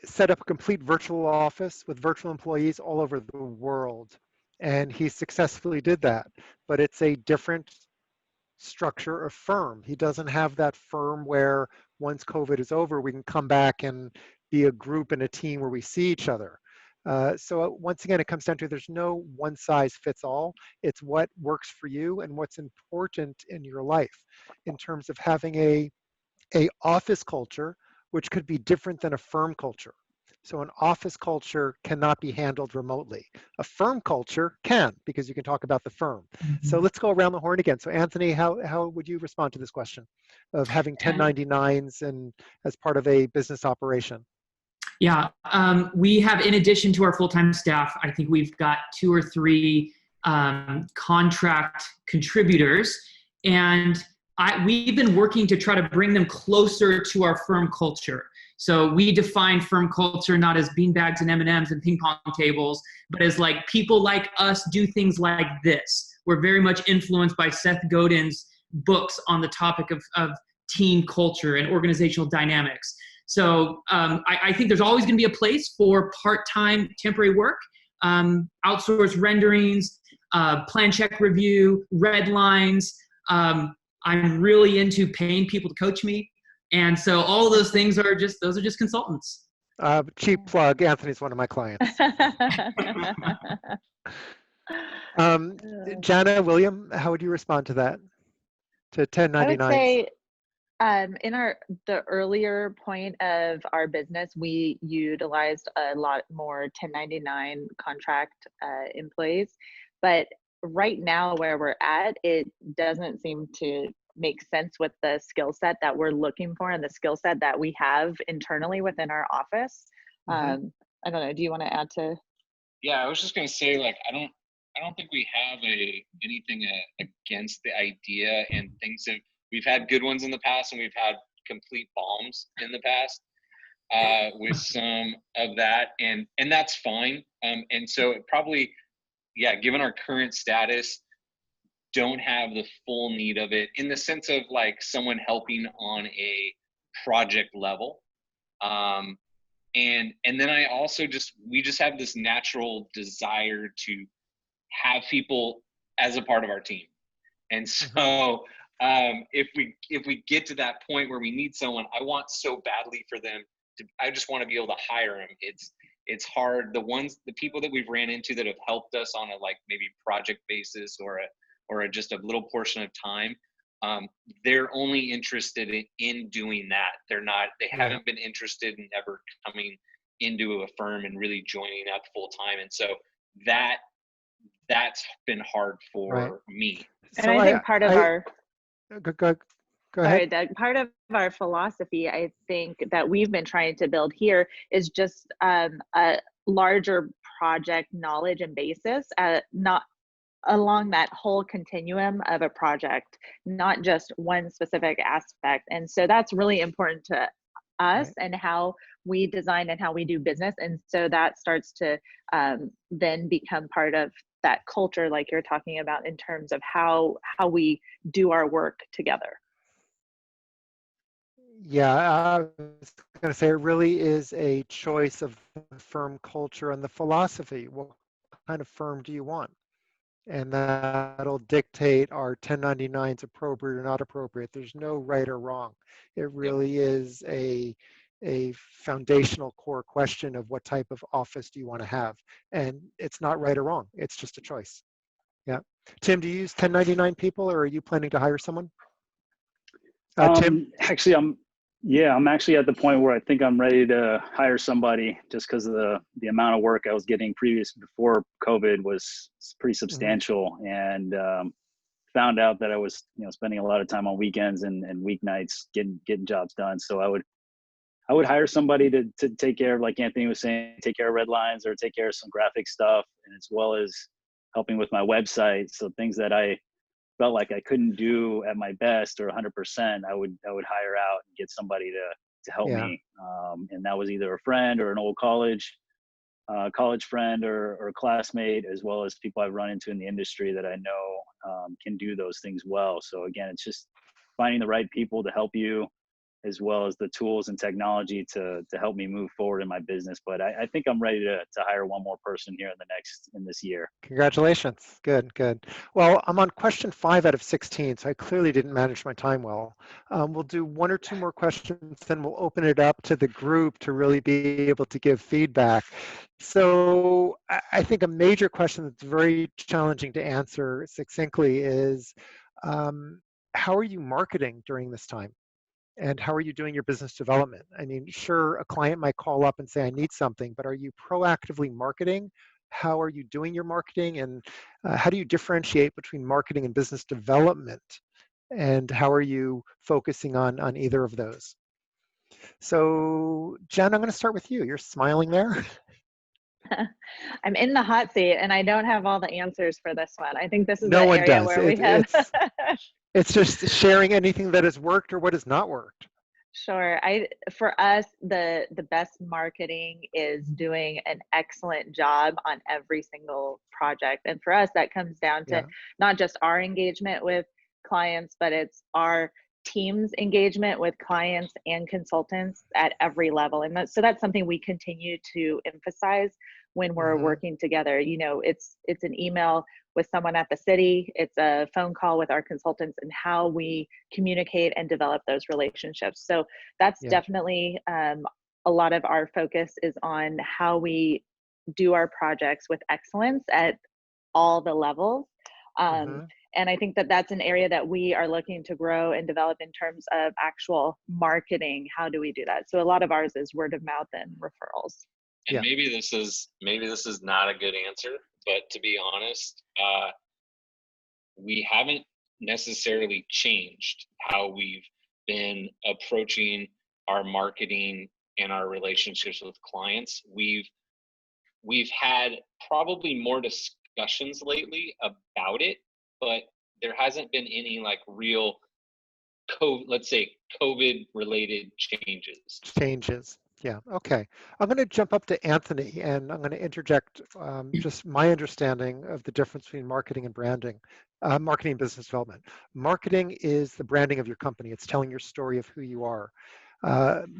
set up a complete virtual office with virtual employees all over the world. And he successfully did that, but it's a different structure of firm. He doesn't have that firm where once COVID is over, we can come back and be a group and a team where we see each other. So once again, it comes down to there's no one size fits all. It's what works for you and what's important in your life in terms of having a office culture, which could be different than a firm culture. So an office culture cannot be handled remotely. A firm culture can, because you can talk about the firm. Mm-hmm. So let's go around the horn again. So Anthony, how would you respond to this question of having 1099s and as part of a business operation? Yeah, we have, in addition to our full-time staff, I think we've got 2 or 3 contract contributors, and we've been working to try to bring them closer to our firm culture. So we define firm culture not as beanbags and M&Ms and ping pong tables, but as like people like us do things like this. We're very much influenced by Seth Godin's books on the topic of team culture and organizational dynamics. So I think there's always going to be a place for part-time temporary work, outsourced renderings, plan check review, red lines. I'm really into paying people to coach me. And so all of those things are just consultants. Cheap plug, Anthony's one of my clients. Jana, William, how would you respond to that? To I would 1099s? say in the earlier point of our business, we utilized a lot more 1099 contract employees, but right now where we're at, it doesn't seem to make sense with the skill set that we're looking for and the skill set that we have internally within our office. I don't know. Do you want to add to? Yeah, I was just gonna say, like, I don't think we have anything against the idea, and things that we've had good ones in the past, and we've had complete bombs in the past with some of that, and that's fine. And so it probably, yeah, given our current status, don't have the full need of it in the sense of like someone helping on a project level. And then I also we just have this natural desire to have people as a part of our team. And so if we get to that point where we need someone, I want so badly for them to, I just want to be able to hire them. It's hard. The people that we've ran into that have helped us on a like maybe project basis or just a little portion of time, they're only interested in doing that. They haven't been interested in ever coming into a firm and really joining that full time. And so that's been hard for me. And so I think part of our go sorry, ahead. Doug, part of our philosophy, I think, that we've been trying to build here is just a larger project knowledge and basis, not along that whole continuum of a project, not just one specific aspect. And so that's really important to us and how we design and how we do business. And so that starts to then become part of that culture, like you're talking about, in terms of how we do our work together. Yeah, I was going to say it really is a choice of the firm culture and the philosophy. What kind of firm do you want? And that'll dictate our 1099s appropriate or not appropriate. There's no right or wrong. It really is a foundational core question of what type of office do you want to have. And it's not right or wrong. It's just a choice. Yeah. Tim, do you use 1099 people, or are you planning to hire someone? Tim? Actually, I'm actually at the point where I think I'm ready to hire somebody, just because of the amount of work I was getting before COVID was pretty substantial, and found out that I was spending a lot of time on weekends and weeknights getting jobs done. So I would hire somebody to take care of, like Anthony was saying, take care of red lines or take care of some graphic stuff, and as well as helping with my website. So things that I felt like I couldn't do at my best or 100%, I would hire out and get somebody to help me. And that was either a friend or an old college friend or classmate, as well as people I've run into in the industry that I know can do those things well. So again, it's just finding the right people to help you, as well as the tools and technology to help me move forward in my business. But I think I'm ready to hire one more person here in this year. Congratulations. Good. Well, I'm on question 5 out of 16, so I clearly didn't manage my time well. We'll do 1 or 2 more questions, then we'll open it up to the group to really be able to give feedback. So I think a major question that's very challenging to answer succinctly is, how are you marketing during this time? And how are you doing your business development? I mean, sure, a client might call up and say, I need something, but are you proactively marketing? How are you doing your marketing? And how do you differentiate between marketing and business development? And how are you focusing on either of those? So, Jen, I'm going to start with you. You're smiling there. I'm in the hot seat, and I don't have all the answers for this one. I think this is no the one area does. where we have. It's just sharing anything that has worked or what has not worked. Sure. For us, the best marketing is doing an excellent job on every single project. And for us, that comes down to not just our engagement with clients, but it's our team's engagement with clients and consultants at every level. And so that's something we continue to emphasize when we're working together. It's an email with someone at the city, it's a phone call with our consultants, and how we communicate and develop those relationships. So that's definitely a lot of our focus is on how we do our projects with excellence at all the levels. And I think that that's an area that we are looking to grow and develop in terms of actual marketing. How do we do that? So a lot of ours is word of mouth and referrals. And Yeah. maybe this is not a good answer, but to be honest, we haven't necessarily changed how we've been approaching our marketing and our relationships with clients. We've had probably more discussions lately about it, but there hasn't been any like real COVID related changes. Yeah, okay. I'm going to jump up to Anthony, and I'm going to interject just my understanding of the difference between marketing and branding, marketing and business development. Marketing is the branding of your company. It's telling your story of who you are.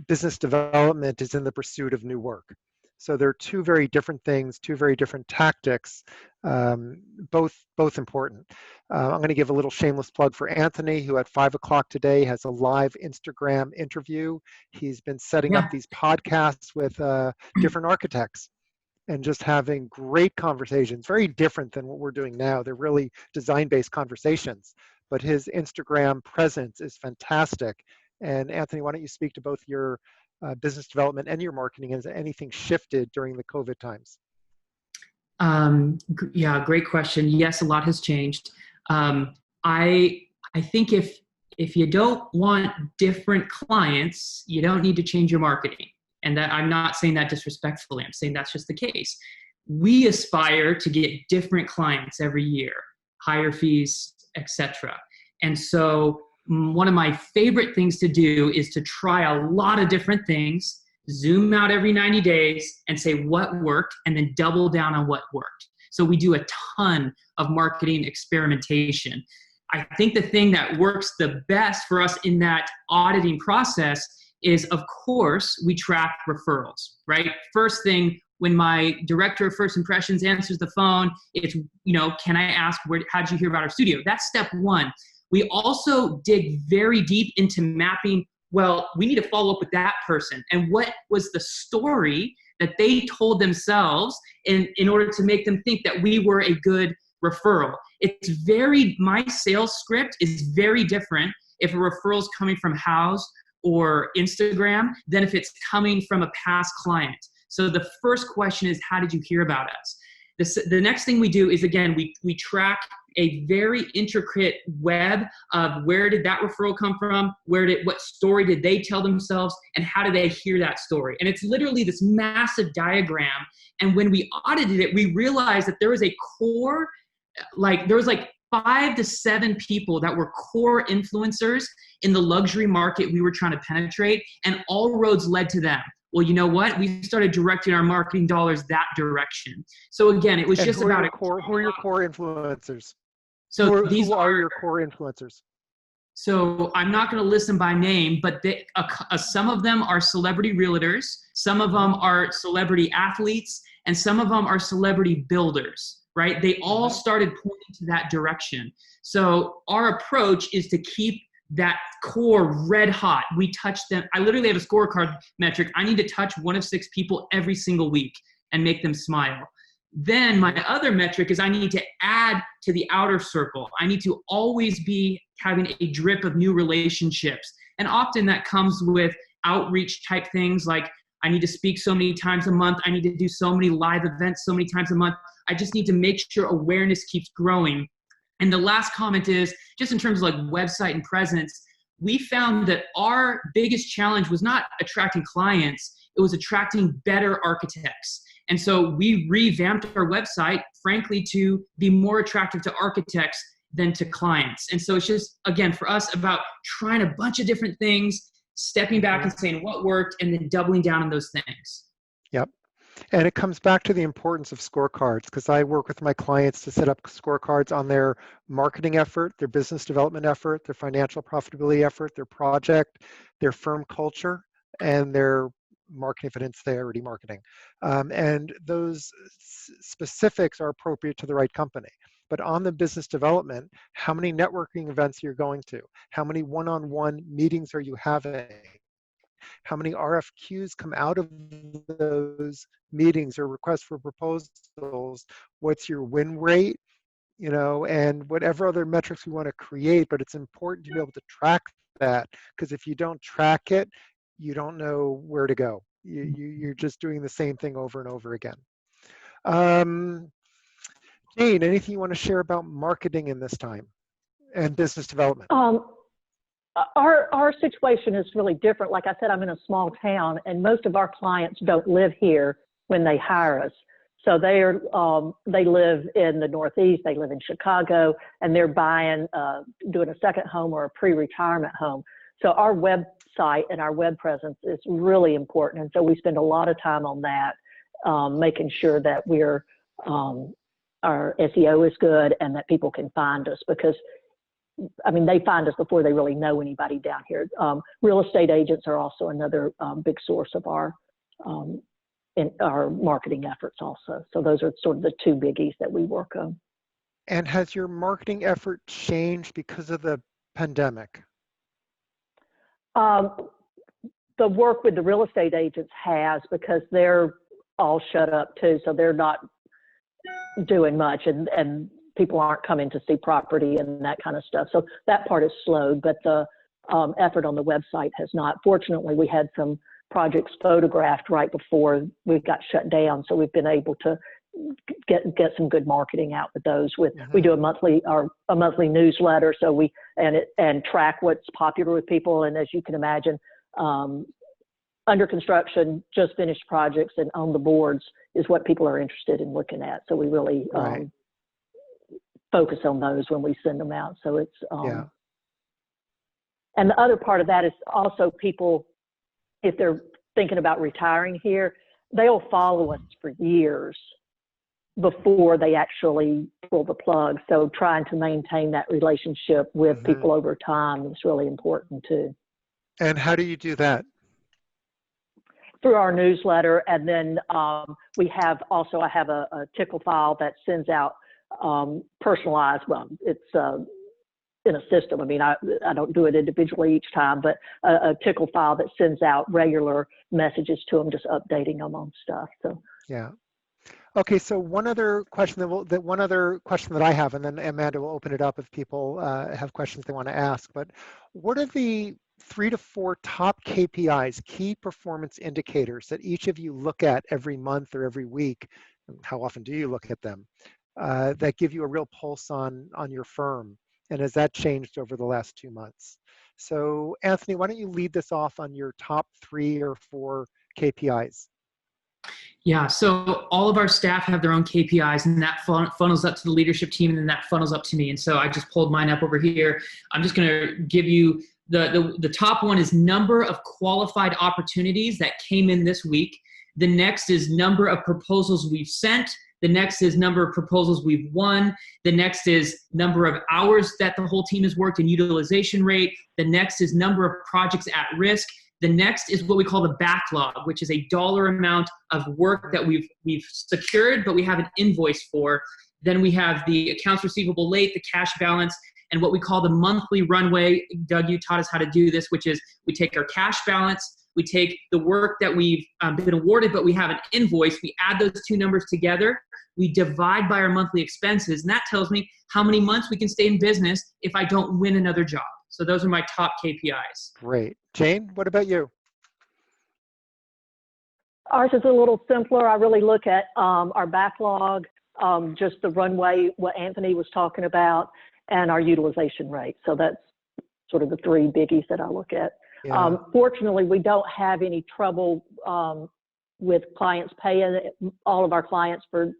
Business development is in the pursuit of new work. So they're two very different things, two very different tactics, both important. I'm going to give a little shameless plug for Anthony, who at 5 o'clock today has a live Instagram interview. He's been setting up these podcasts with different architects and just having great conversations, very different than what we're doing now. They're really design-based conversations, but his Instagram presence is fantastic. And Anthony, why don't you speak to both your business development and your marketing? Has anything shifted during the COVID times? Yeah, great question. Yes, a lot has changed. I think if you don't want different clients, you don't need to change your marketing. And that, I'm not saying that disrespectfully. I'm saying that's just the case. We aspire to get different clients every year, higher fees, etc. And so one of my favorite things to do is to try a lot of different things, zoom out every 90 days and say what worked, and then double down on what worked. So we do a ton of marketing experimentation. I think the thing that works the best for us in that auditing process is, of course, we track referrals, right? First thing, when my director of first impressions answers the phone, it's, can I ask, how did you hear about our studio? That's step one. We also dig very deep into mapping, well, we need to follow up with that person. And what was the story that they told themselves in order to make them think that we were a good referral? My sales script is very different if a referral is coming from House or Instagram than if it's coming from a past client. So the first question is, how did you hear about us? The next thing we do is, again, we track a very intricate web of where did that referral come from, what story did they tell themselves, and how did they hear that story? And it's literally this massive diagram. And when we audited it, we realized that there was a core, there was 5 to 7 people that were core influencers in the luxury market we were trying to penetrate, and all roads led to them. Well, you know what? We started directing our marketing dollars that direction. So again, it was just about who are your core influencers? So who are your core influencers? So I'm not going to list them by name, but some of them are celebrity realtors, some of them are celebrity athletes, and some of them are celebrity builders, right? They all started pointing to that direction. So our approach is to keep that core red hot. We touch them. I literally have a scorecard metric. I need to touch 1 of 6 people every single week and make them smile. Then my other metric is I need to add to the outer circle. I need to always be having a drip of new relationships. And often that comes with outreach type things, like I need to speak so many times a month. I need to do so many live events so many times a month. I just need to make sure awareness keeps growing. And the last comment is, just in terms of website and presence, we found that our biggest challenge was not attracting clients, it was attracting better architects. And so we revamped our website, frankly, to be more attractive to architects than to clients. And so it's just, again, for us about trying a bunch of different things, stepping back and saying what worked, and then doubling down on those things. Yep. And it comes back to the importance of scorecards, because I work with my clients to set up scorecards on their marketing effort, their business development effort, their financial profitability effort, their project, their firm culture, and their marketing, if it's already marketing. And those specifics are appropriate to the right company. But on the business development, how many networking events are you going to? How many one-on-one meetings are you having? How many RFQs come out of those meetings or requests for proposals? What's your win rate? You know, and whatever other metrics we want to create, but it's important to be able to track that, because if you don't track it, you don't know where to go. You're just doing the same thing over and over again. Jane, anything you want to share about marketing in this time and business development? Our situation is really different. Like I said, I'm in a small town, and most of our clients don't live here when they hire us. So they live in the Northeast, they live in Chicago, and they're doing a second home or a pre-retirement home. So our website and our web presence is really important. And so we spend a lot of time on that, making sure that our SEO is good and that people can find us, because I mean, they find us before they really know anybody down here. Real estate agents are also another big source of our marketing efforts also. So those are sort of the two biggies that we work on. And has your marketing effort changed because of the pandemic? The work with the real estate agents has, because they're all shut up too, so they're not doing much, and people aren't coming to see property and that kind of stuff. So that part is slowed, but the effort on the website has not. Fortunately, we had some projects photographed right before we got shut down, so we've been able to get some good marketing out with those. We do a monthly newsletter, so we track what's popular with people. And as you can imagine, under construction, just finished projects, and on the boards is what people are interested in looking at. So we really focus on those when we send them out. So it's and the other part of that is also people, if they're thinking about retiring here, they'll follow us for years before they actually pull the plug. So trying to maintain that relationship with people over time is really important too. And how do you do that? Through our newsletter, and then I have a tickle file that sends out personalized. Well, it's in a system. I mean, I don't do it individually each time, but a tickle file that sends out regular messages to them, just updating them on stuff. So yeah. Okay, so one other question that I have, and then Amanda will open it up if people have questions they want to ask. But what are the 3 to 4 top KPIs, key performance indicators, that each of you look at every month or every week? How often do you look at them? That give you a real pulse on your firm, and has that changed over the last 2 months? So Anthony, why don't you lead this off on your top 3 or 4 KPIs? Yeah, so all of our staff have their own KPIs, and that funnels up to the leadership team, and then that funnels up to me. And so I just pulled mine up over here. I'm just going to give you the top one is number of qualified opportunities that came in this week. The next is number of proposals we've sent. The next is number of proposals we've won. The next is number of hours that the whole team has worked and utilization rate. The next is number of projects at risk. The next is what we call the backlog, which is a dollar amount of work that we've secured, but we have an invoice for. Then we have the accounts receivable late, the cash balance, and what we call the monthly runway. Doug, you taught us how to do this, which is we take our cash balance, we take the work that we've been awarded, but we have an invoice. We add those two numbers together. We divide by our monthly expenses, and that tells me how many months we can stay in business if I don't win another job. So those are my top KPIs. Great. Jane, what about you? Ours is a little simpler. I really look at our backlog, just the runway, what Anthony was talking about, and our utilization rate. So that's sort of the 3 biggies that I look at. Yeah. Fortunately, we don't have any trouble with clients paying. All of our clients for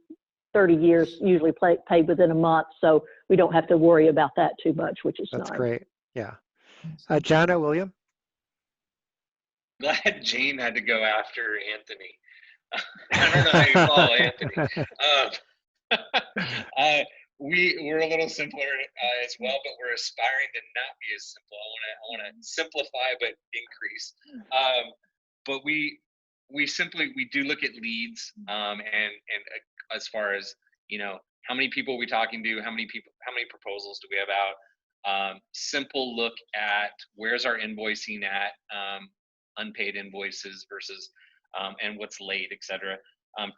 30 years usually pay within a month, so we don't have to worry about that too much, which is nice. That's great. Yeah. Jana, William? Glad Jane had to go after Anthony. I don't know how you follow Anthony. We're a little simpler as well, but we're aspiring to not be as simple. I want to simplify but increase. But we do look at leads, and as far as, how many people are we talking to, how many proposals do we have out? Simple look at where's our invoicing at, unpaid invoices versus and what's late, etc.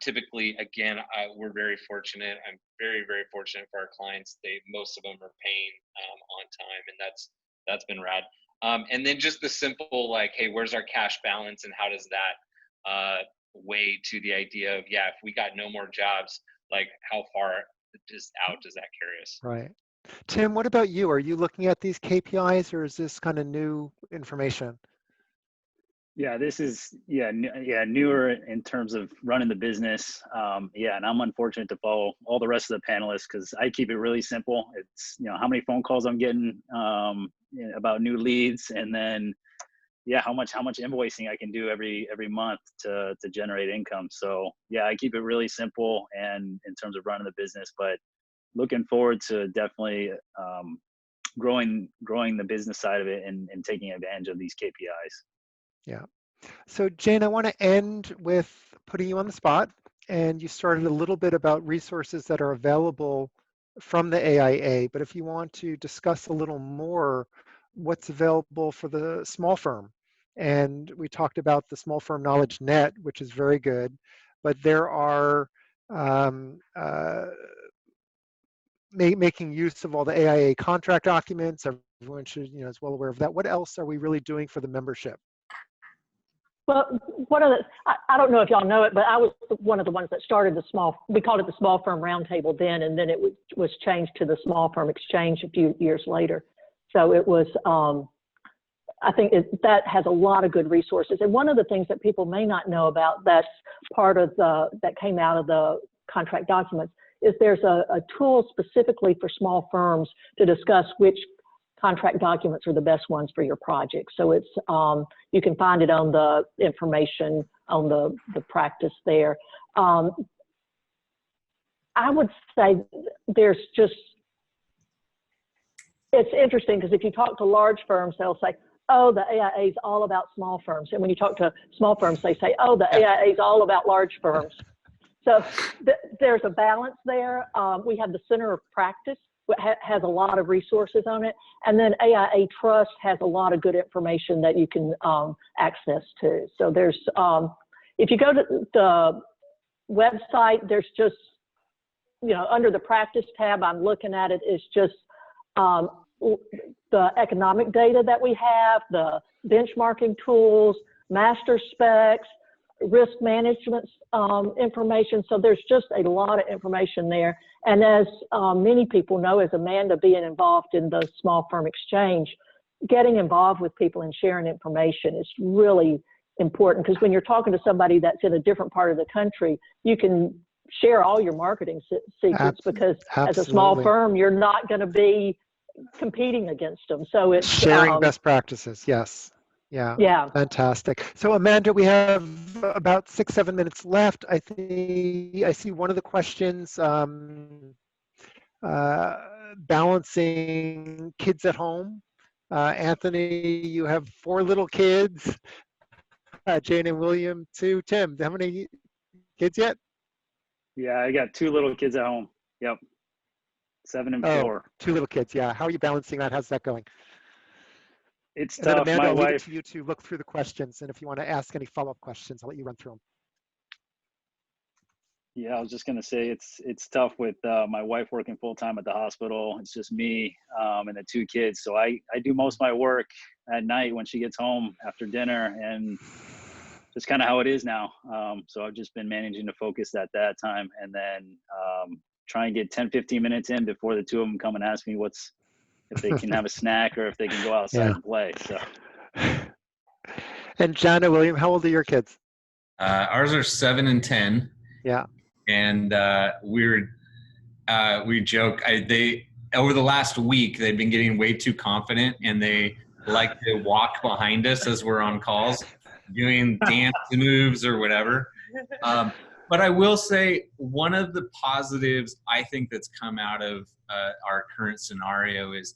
Typically, again, we're very fortunate. I'm very, very fortunate for our clients. Most of them are paying on time, and that's been rad. And then just the simple, like, hey, where's our cash balance, and how does that weigh to the idea of, yeah, if we got no more jobs, like how far out does that carry us? Right. Tim, what about you? Are you looking at these KPIs, or is this kind of new information? Yeah, this is newer in terms of running the business. And I'm unfortunate to follow all the rest of the panelists because I keep it really simple. It's how many phone calls I'm getting about new leads, and then how much invoicing I can do every month to generate income. So yeah, I keep it really simple and in terms of running the business, but looking forward to definitely growing the business side of it and taking advantage of these KPIs. Yeah. So Jane, I want to end with putting you on the spot. And you started a little bit about resources that are available from the AIA, but if you want to discuss a little more what's available for the small firm. And we talked about the Small Firm Knowledge Net, which is very good, but there are making use of all the AIA contract documents. Everyone should, is well aware of that. What else are we really doing for the membership? Well, one of the, I don't know if y'all know it, but I was one of the ones that started we called it the Small Firm Roundtable then, and then it was changed to the Small Firm Exchange a few years later. So it was, I think that has a lot of good resources. And one of the things that people may not know about that's part of that came out of the contract documents is there's a tool specifically for small firms to discuss which contract documents are the best ones for your project. So it's, you can find it on the information on the practice there. I would say there's just, it's interesting because if you talk to large firms, they'll say, oh, the AIA is all about small firms. And when you talk to small firms, they say, oh, the AIA is all about large firms. So there's a balance there. We have the Center of Practice, has a lot of resources on it. And then AIA Trust has a lot of good information that you can access to. So there's, if you go to the website, there's just, under the practice tab, I'm looking at it, it's just the economic data that we have, the benchmarking tools, master specs, risk management information. So there's just a lot of information there. And as many people know, as Amanda being involved in the Small Firm Exchange, getting involved with people and sharing information is really important, because when you're talking to somebody that's in a different part of the country, you can share all your marketing secrets, because as a small firm, you're not going to be competing against them. So it's sharing best practices. Yes. Yeah. Fantastic. So Amanda, we have about 6-7 minutes left. I see one of the questions, balancing kids at home. Anthony, you have 4 little kids. Jane and William, 2. Tim, how many kids yet? Yeah, I got 2 little kids at home. Yep. 7 and 4. 2 little kids. Yeah. How are you balancing that? How's that going? It's and tough. Then Amanda, my I'll wife, leave it to you to look through the questions, and if you want to ask any follow-up questions, I'll let you run through them. Yeah, I was just gonna say it's tough with my wife working full time at the hospital. It's just me and the 2 kids. So I do most of my work at night when she gets home after dinner, and just kind of how it is now. So I've just been managing to focus at that time, and then try and get 10-15 minutes in before the 2 of them come and ask me if they can have a snack or if they can go outside and play. So. And John and William, how old are your kids? Ours are 7 and 10. Yeah. And we joke. They over the last week they've been getting way too confident, and they like to walk behind us as we're on calls, doing dance moves or whatever. But I will say one of the positives I think that's come out of our current scenario is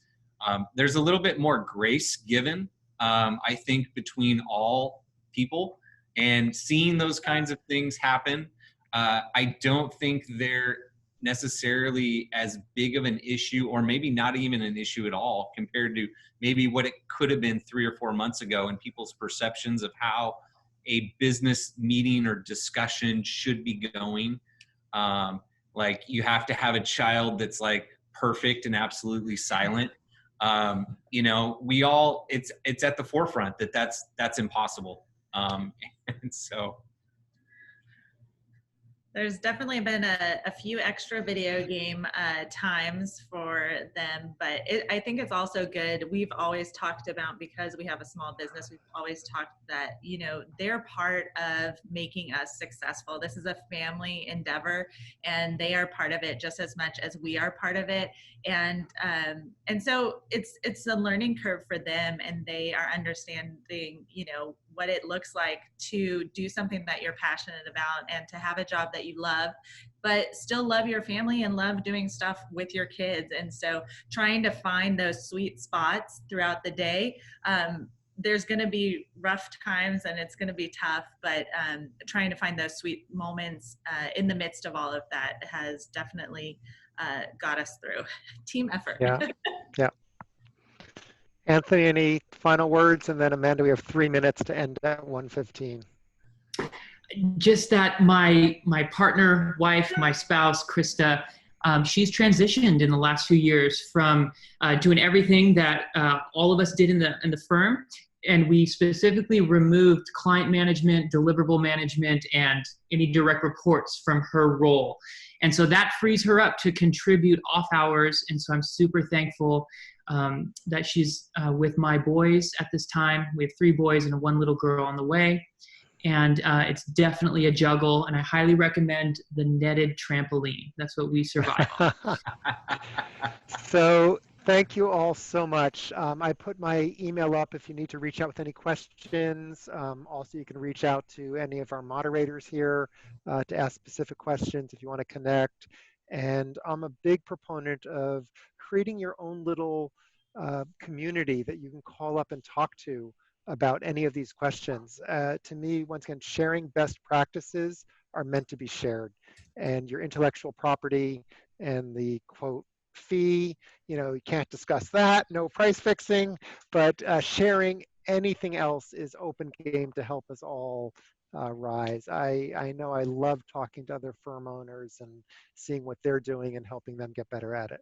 there's a little bit more grace given, I think, between all people, and seeing those kinds of things happen. I don't think they're necessarily as big of an issue, or maybe not even an issue at all, compared to maybe what it could have been 3 or 4 months ago, and people's perceptions of how a business meeting or discussion should be going. Like, you have to have a child that's like perfect and absolutely silent. You know, we all, it's at the forefront that's impossible. And so there's definitely been a few extra video game times for them, but I think it's also good. We've always talked about, because we have a small business, we've always talked that, you know, they're part of making us successful. This is a family endeavor, and they are part of it just as much as we are part of it. And so it's a learning curve for them, and they are understanding, you know, what it looks like to do something that you're passionate about and to have a job that you love, but still love your family and love doing stuff with your kids. And so trying to find those sweet spots throughout the day, there's going to be rough times and it's going to be tough, but trying to find those sweet moments in the midst of all of that has definitely got us through. Team effort. Yeah. Yeah. Anthony, any final words? And then Amanda, we have 3 minutes to end at 1:15. Just that my partner, wife, my spouse, Krista, she's transitioned in the last few years from doing everything that all of us did in the firm. And we specifically removed client management, deliverable management, and any direct reports from her role. And so that frees her up to contribute off hours. And so I'm super thankful that she's with my boys at this time. We have 3 boys and 1 little girl on the way. And it's definitely a juggle. And I highly recommend the netted trampoline. That's what we survive on. So thank you all so much. I put my email up if you need to reach out with any questions. Also, you can reach out to any of our moderators here to ask specific questions if you want to connect. And I'm a big proponent of creating your own little community that you can call up and talk to about any of these questions. To me, once again, sharing best practices are meant to be shared. And your intellectual property and the quote fee, you know, you can't discuss that, no price fixing, but sharing anything else is open game to help us all rise. I know I love talking to other firm owners and seeing what they're doing and helping them get better at it.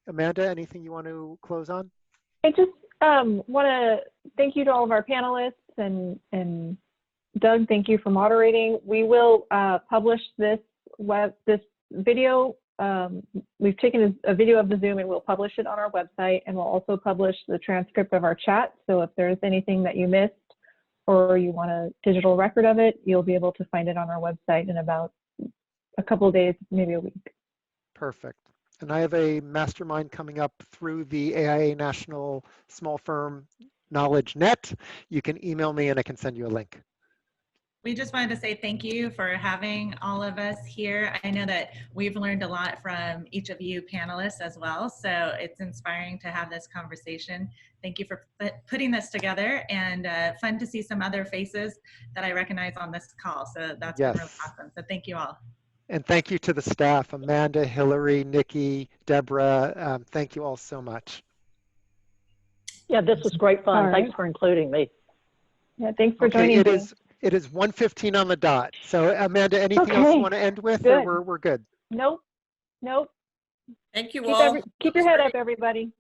Amanda, anything you want to close on? I just want to thank you to all of our panelists, and Doug, thank you for moderating. We will publish this video. We've taken a video of the Zoom and we'll publish it on our website, and we'll also publish the transcript of our chat. So if there's anything that you missed or you want a digital record of it, you'll be able to find it on our website in about a couple of days, maybe a week. Perfect. And I have a mastermind coming up through the AIA National Small Firm Knowledge Net. You can email me and I can send you a link. We just wanted to say thank you for having all of us here. I know that we've learned a lot from each of you panelists as well, so it's inspiring to have this conversation. Thank you for putting this together, and fun to see some other faces that I recognize on this call. So that's been really awesome. So thank you all. And thank you to the staff, Amanda, Hillary, Nikki, Deborah. Thank you all so much. Yeah, this was great fun. Right. Thanks for including me. Yeah, thanks for joining me. It is 1:15 on the dot. So Amanda, anything else you want to end with? Good. Or we're good? Nope. Thank you all. Keep your head up, everybody.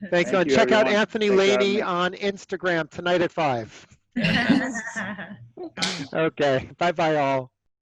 Thanks. Thank you, Check out everyone. Anthony Thanks for having Laney me. on Instagram tonight at 5. Okay. Bye-bye all.